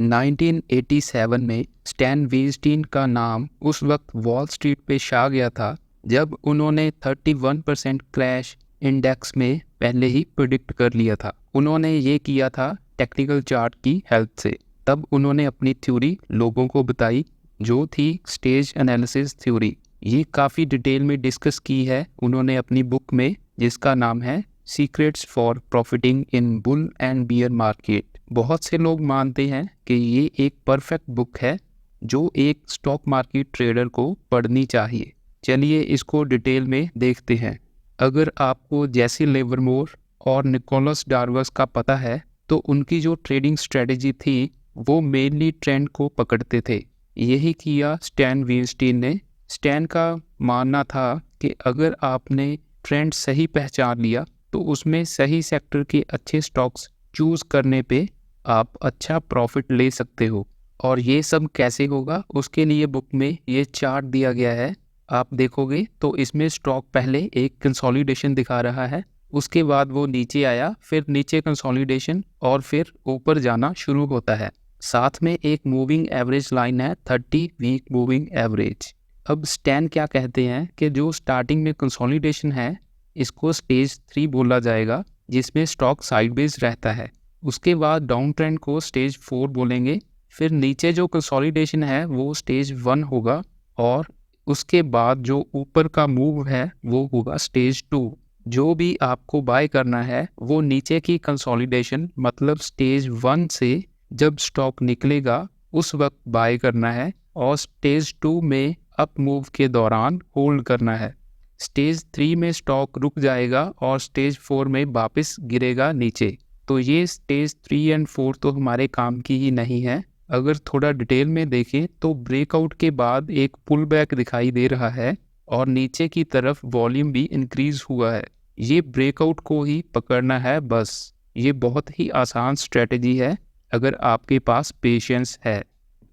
1987 में स्टैन वीस्टीन का नाम उस वक्त वॉल स्ट्रीट पे छा गया था जब उन्होंने 31% क्रैश इंडेक्स में पहले ही प्रिडिक्ट कर लिया था। उन्होंने ये किया था टेक्निकल चार्ट की हेल्प से। तब उन्होंने अपनी थ्योरी लोगों को बताई जो थी स्टेज एनालिसिस थ्योरी। ये काफ़ी डिटेल में डिस्कस की है उन्होंने अपनी बुक में, जिसका नाम है secrets for profiting in bull and beer market. बहुत से लोग मानते हैं कि ये एक परफेक्ट बुक है जो एक स्टॉक मार्केट ट्रेडर को पढ़नी चाहिए। चलिए इसको डिटेल में देखते हैं। अगर आपको जैसी लिवरमोर और निकोलस डार्वस का पता है तो उनकी जो ट्रेडिंग स्ट्रेटजी थी वो मेनली ट्रेंड को पकड़ते थे। यही किया स्टैन वीस्टीन ने। स्टैन का मानना था कि अगर आपने ट्रेंड सही पहचान लिया तो उसमें सही सेक्टर के अच्छे स्टॉक्स चूज़ करने पे आप अच्छा प्रॉफिट ले सकते हो। और ये सब कैसे होगा उसके लिए बुक में ये चार्ट दिया गया है। आप देखोगे तो इसमें स्टॉक पहले एक कंसोलिडेशन दिखा रहा है, उसके बाद वो नीचे आया, फिर नीचे कंसोलिडेशन और फिर ऊपर जाना शुरू होता है। साथ में एक मूविंग एवरेज लाइन है 30 वीक मूविंग एवरेज। अब स्टैन क्या कहते हैं कि जो स्टार्टिंग में कंसोलिडेशन है इसको स्टेज 3 बोला जाएगा, जिसमें स्टॉक साइडवेज रहता है। उसके बाद डाउन ट्रेंड को स्टेज 4 बोलेंगे। फिर नीचे जो कंसोलिडेशन है वो स्टेज 1 होगा और उसके बाद जो ऊपर का मूव है वो होगा स्टेज 2। जो भी आपको बाय करना है वो नीचे की कंसोलिडेशन मतलब स्टेज 1 से जब स्टॉक निकलेगा उस वक्त बाय करना है और स्टेज 2 में अप मूव के दौरान होल्ड करना है। स्टेज 3 में स्टॉक रुक जाएगा और स्टेज 4 में वापस गिरेगा नीचे। तो ये स्टेज 3 एंड 4 तो हमारे काम की ही नहीं है। अगर थोड़ा डिटेल में देखें तो ब्रेकआउट के बाद एक पुल बैक दिखाई दे रहा है और नीचे की तरफ वॉल्यूम भी इंक्रीज हुआ है। ये ब्रेकआउट को ही पकड़ना है बस। ये बहुत ही आसान स्ट्रेटजी है अगर आपके पास पेशेंस है।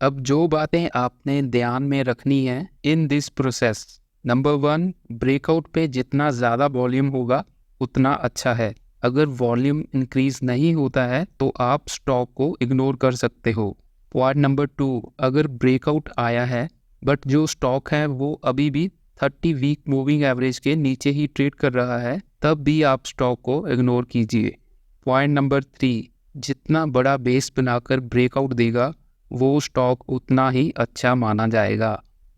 अब जो बातें आपने ध्यान में रखनी है in this process, number 1, breakout पे जितना ज़्यादा वॉल्यूम होगा उतना अच्छा है। अगर वॉल्यूम इंक्रीज नहीं होता है तो आप स्टॉक को इग्नोर कर सकते हो। पॉइंट नंबर 2, अगर ब्रेकआउट आया है बट जो स्टॉक है वो अभी भी 30 वीक मूविंग एवरेज के नीचे ही ट्रेड कर रहा है, तब भी आप स्टॉक को इग्नोर कीजिए। पॉइंट नंबर 3, जितना बड़ा बेस बनाकर ब्रेकआउट देगा वो स्टॉक उतना ही अच्छा माना जाएगा।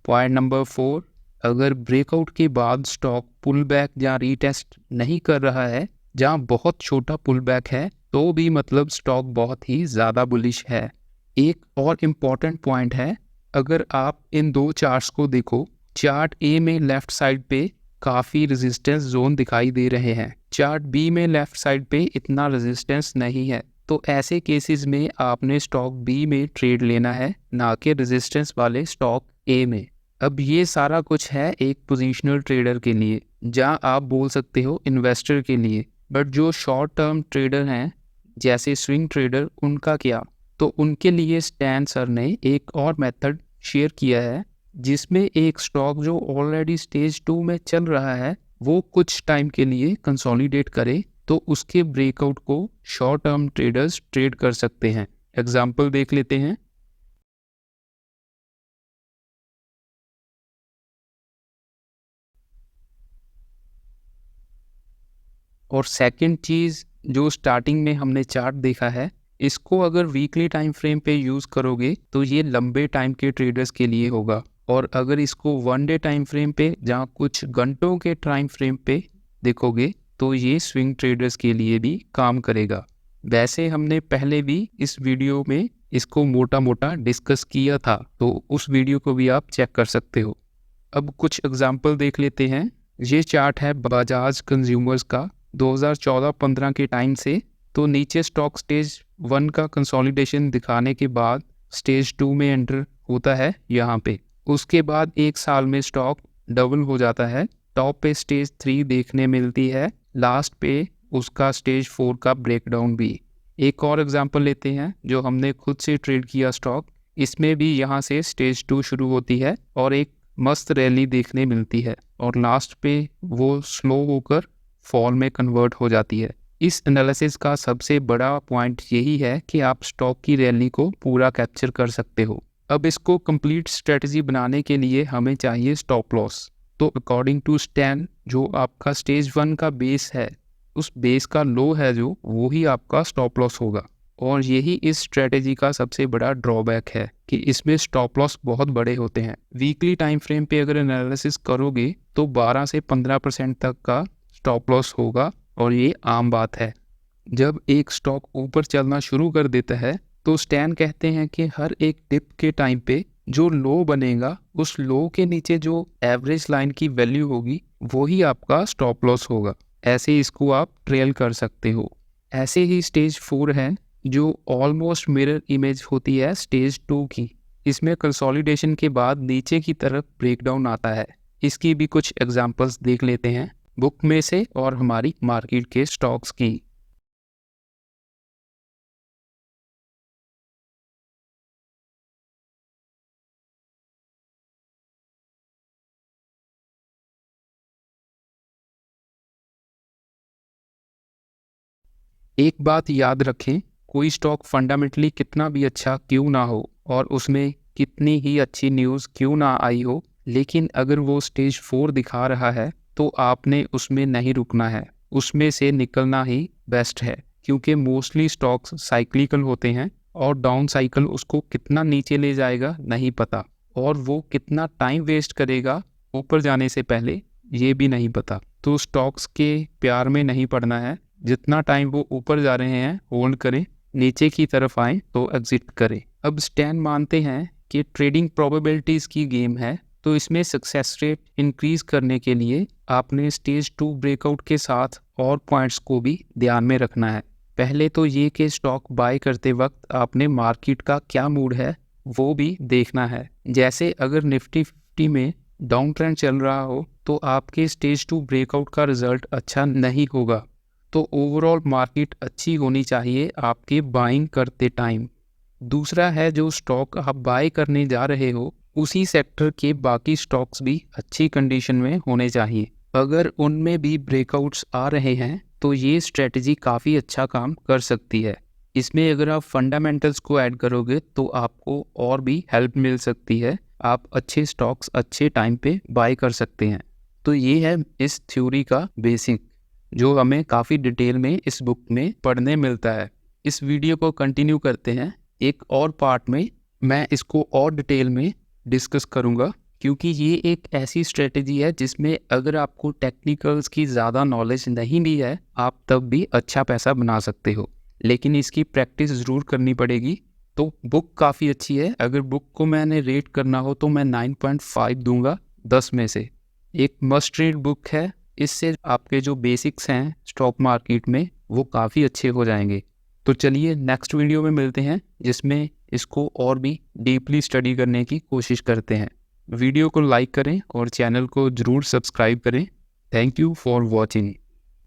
पॉइंट नंबर 4, अगर ब्रेकआउट के बाद स्टॉक पुल बैक या रीटेस्ट नहीं कर रहा है, जहाँ बहुत छोटा पुल बैक है, तो भी मतलब स्टॉक बहुत ही ज़्यादा बुलिश है। एक और इम्पॉर्टेंट पॉइंट है, अगर आप इन दो चार्ट्स को देखो, चार्ट ए में लेफ्ट साइड पे काफ़ी रेजिस्टेंस जोन दिखाई दे रहे हैं, चार्ट बी में लेफ्ट साइड पे इतना रेजिस्टेंस नहीं है। तो ऐसे केसेस में आपने स्टॉक बी में ट्रेड लेना है, ना कि रेजिस्टेंस वाले स्टॉक ए में। अब ये सारा कुछ है एक पोजिशनल ट्रेडर के लिए, जहाँ आप बोल सकते हो इन्वेस्टर के लिए। बट जो शॉर्ट टर्म ट्रेडर हैं जैसे स्विंग ट्रेडर, उनका क्या? तो उनके लिए स्टैन सर ने एक और मेथड शेयर किया है जिसमें एक स्टॉक जो ऑलरेडी स्टेज 2 में चल रहा है वो कुछ टाइम के लिए कंसोलिडेट करे तो उसके ब्रेकआउट को शॉर्ट टर्म ट्रेडर्स ट्रेड कर सकते हैं। एग्जाम्पल देख लेते हैं। और सेकंड चीज़, जो स्टार्टिंग में हमने चार्ट देखा है, इसको अगर वीकली टाइम फ्रेम पे यूज़ करोगे तो ये लंबे टाइम के ट्रेडर्स के लिए होगा, और अगर इसको 1 डे टाइम फ्रेम पे जहाँ कुछ घंटों के टाइम फ्रेम पे देखोगे तो ये स्विंग ट्रेडर्स के लिए भी काम करेगा। वैसे हमने पहले भी इस वीडियो में इसको मोटा मोटा डिस्कस किया था, तो उस वीडियो को भी आप चेक कर सकते हो। अब कुछ एग्जाम्पल देख लेते हैं। ये चार्ट है बजाज कंज्यूमर्स का 2014-15 के टाइम से। तो नीचे स्टॉक स्टेज 1 का कंसोलिडेशन दिखाने के बाद स्टेज 2 में एंटर होता है यहाँ पे। उसके बाद एक साल में स्टॉक डबल हो जाता है। टॉप पे स्टेज 3 देखने मिलती है, लास्ट पे उसका स्टेज 4 का ब्रेकडाउन भी। एक और एग्जांपल लेते हैं जो हमने खुद से ट्रेड किया स्टॉक। इसमें भी यहाँ से स्टेज 2 शुरू होती है और एक मस्त रैली देखने मिलती है और लास्ट पे वो स्लो होकर फॉल में कन्वर्ट हो जाती है। इस एनालिसिस का सबसे बड़ा पॉइंट यही है कि आप स्टॉक की रैली को पूरा कैप्चर कर सकते हो। अब इसको कंप्लीट स्ट्रेटजी बनाने के लिए हमें चाहिए स्टॉप लॉस। तो अकॉर्डिंग टू स्टैन, जो आपका स्टेज 1 का बेस है, उस बेस का लो है जो, वो ही आपका स्टॉप लॉस होगा। और यही इस स्ट्रेटजी का सबसे बड़ा ड्रॉबैक है कि इसमें स्टॉप लॉस बहुत बड़े होते हैं। वीकली टाइम फ्रेम पे अगर एनालिसिस करोगे तो 12 से 15% तक का स्टॉप लॉस होगा, और ये आम बात है। जब एक स्टॉक ऊपर चलना शुरू कर देता है तो स्टैन कहते हैं कि हर एक डिप के टाइम पे जो लो बनेगा, उस लो के नीचे जो एवरेज लाइन की वैल्यू होगी, वो ही आपका स्टॉप लॉस होगा। ऐसे इसको आप ट्रेल कर सकते हो। ऐसे ही स्टेज 4 है जो ऑलमोस्ट मिरर इमेज होती है स्टेज 2 की। इसमें कंसोलिडेशन के बाद नीचे की तरफ ब्रेकडाउन आता है। इसकी भी कुछ एग्जांपल्स देख लेते हैं बुक में से और हमारी मार्केट के स्टॉक्स की। एक बात याद रखें, कोई स्टॉक फंडामेंटली कितना भी अच्छा क्यों ना हो और उसमें कितनी ही अच्छी न्यूज़ क्यों ना आई हो, लेकिन अगर वो स्टेज 4 दिखा रहा है तो आपने उसमें नहीं रुकना है, उसमें से निकलना ही बेस्ट है। क्योंकि मोस्टली स्टॉक्स साइक्लिकल होते हैं और डाउन साइकिल उसको कितना नीचे ले जाएगा नहीं पता, और वो कितना टाइम वेस्ट करेगा ऊपर जाने से पहले ये भी नहीं पता। तो स्टॉक्स के प्यार में नहीं पड़ना है। जितना टाइम वो ऊपर जा रहे हैं होल्ड करें, नीचे की तरफ आए तो एग्जिट करें। अब स्टैन मानते हैं कि ट्रेडिंग प्रोबेबिलिटीज़ की गेम है, तो इसमें सक्सेस रेट इंक्रीज करने के लिए आपने स्टेज 2 ब्रेकआउट के साथ और पॉइंट्स को भी ध्यान में रखना है। पहले तो ये कि स्टॉक बाय करते वक्त आपने मार्केट का क्या मूड है वो भी देखना है। जैसे अगर निफ्टी 50 में डाउन ट्रेंड चल रहा हो तो आपके स्टेज 2 ब्रेकआउट का रिजल्ट अच्छा नहीं होगा। तो ओवरऑल मार्केट अच्छी होनी चाहिए आपके बाइंग करते टाइम। दूसरा है, जो स्टॉक आप बाय करने जा रहे हो उसी सेक्टर के बाकी स्टॉक्स भी अच्छी कंडीशन में होने चाहिए। अगर उनमें भी ब्रेकआउट्स आ रहे हैं तो ये स्ट्रेटजी काफ़ी अच्छा काम कर सकती है। इसमें अगर आप फंडामेंटल्स को ऐड करोगे तो आपको और भी हेल्प मिल सकती है, आप अच्छे स्टॉक्स अच्छे टाइम पे बाय कर सकते हैं। तो ये है इस थ्योरी का बेसिक, जो हमें काफ़ी डिटेल में इस बुक में पढ़ने मिलता है। इस वीडियो को कंटिन्यू करते हैं, एक और पार्ट में मैं इसको और डिटेल में डिस्कस करूँगा, क्योंकि ये एक ऐसी स्ट्रेटजी है जिसमें अगर आपको टेक्निकल्स की ज़्यादा नॉलेज नहीं भी है, आप तब भी अच्छा पैसा बना सकते हो, लेकिन इसकी प्रैक्टिस ज़रूर करनी पड़ेगी। तो बुक काफ़ी अच्छी है। अगर बुक को मैंने रेट करना हो तो मैं 9.5 दूंगा 10 में से। एक मस्ट रीड बुक है। इससे आपके जो बेसिक्स हैं स्टॉक मार्केट में वो काफ़ी अच्छे हो जाएंगे। तो चलिए नेक्स्ट वीडियो में मिलते हैं, जिसमें इसको और भी डीपली स्टडी करने की कोशिश करते हैं। वीडियो को लाइक करें और चैनल को ज़रूर सब्सक्राइब करें। Thank you for watching.